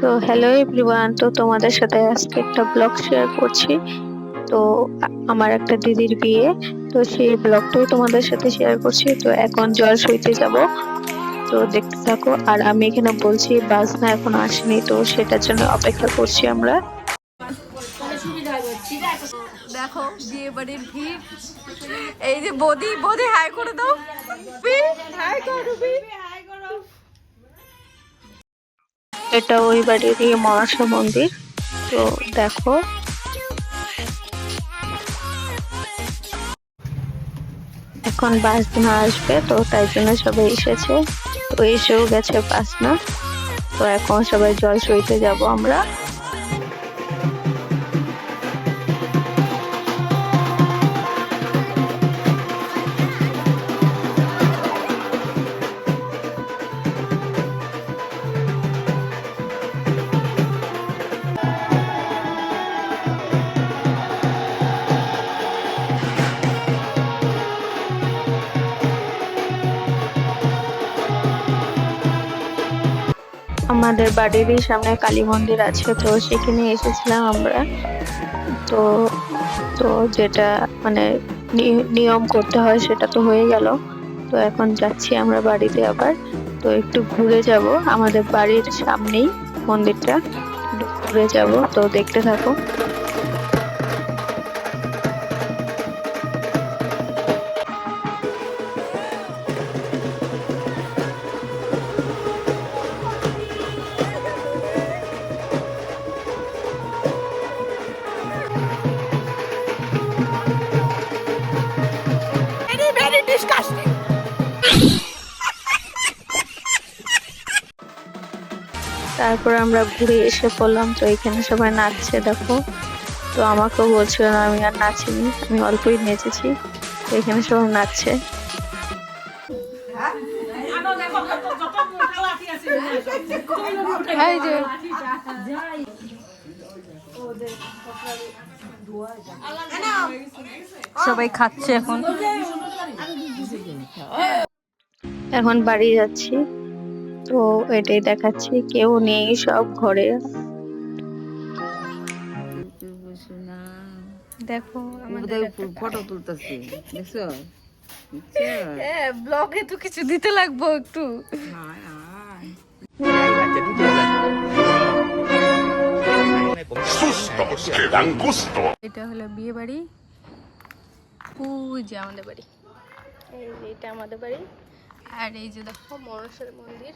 তো hello everyone, তো তোমাদের সাথে আজকে একটা ব্লগ শেয়ার করছি। তো আমার একটা দিদির বিয়ে, তো সেই ব্লগটাই তোমাদের সাথে শেয়ার করছি। তো এখন জল সইতে যাব, তো দেখতে থাকো। আর আমি এখানে বলছি বাস না এখনো আসেনি, তো সেটার জন্য অপেক্ষা করছি আমরা। দেখো বিয়ে বাড়ির ভিড়। এই যে বদি বদি হাই করে দাও, হাই করো। এটা ওই বাড়িরই মনসা মন্দির। তো দেখো এখন বাস না আসবে, তো তাই জন্য সবাই এসেছে। তো এসেও গেছে বাস না, তো এখন সবাই জল সইতে যাব আমরা। আমাদের বাড়িরই সামনে কালী মন্দির আছে, তো সেখানে এসেছিলাম আমরা। তো তো যেটা মানে নিয়ম করতে হয় সেটা তো হয়ে গেল। তো এখন যাচ্ছি আমরা বাড়িতে আবার। তো একটু ঘুরে যাব, আমাদের বাড়ির সামনেই মন্দিরটা, একটু ঘুরে যাব, তো দেখতে থাকো। তারপর আমরা ঘুরে এসে পড়লাম, তো এখানে সবাই নাচছে দেখো। তো আমাকেও বলছিল না, আমি আর নাচিনি, আমি অল্পই নেচেছি। তো এখানে সবাই নাচছে। সবাই খাচ্ছে এখন। এখন বাড়ি যাচ্ছি, তো এটাই দেখাচ্ছি, কেউ নেই, সব ঘরে। দেখো ফটো তুলতেছি, দেখছো? ব্লগে তো কিছু দিতে লাগবো একটু। এটা হলো বিয়ে বাড়ি, যে আমাদের বাড়ি, এই যে এটা আমাদের বাড়ি। আর এই যে দেখো মনসার মন্দির।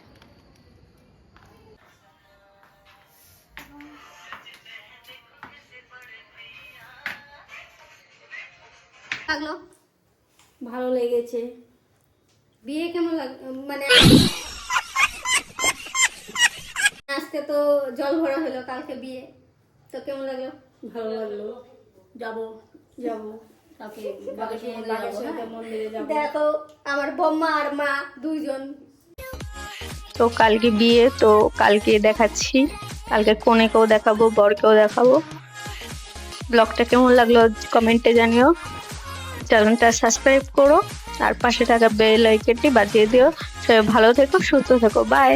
লাগলো, ভালো লেগেছে। বিয়ে কেমন মানে আজকে তো জল ভরা হলো, কালকে বিয়ে, তো কেমন লাগলো? ভালো লাগলো। যাবো দেখো আমার বম্মা আর মা দুইজন। তো কালকে বিয়ে, তো কালকে দেখাচ্ছি, কালকে কনেকেও দেখাবো, বরকেও দেখাবো। ব্লগটা কেমন লাগলো কমেন্টে জানিও। চ্যানেলটা সাবস্ক্রাইব করো, আর পাশে থাকা বেল আইকনটি বাজিয়ে দিও। সবাই ভালো থেকো, সুস্থ থেকো, বাই।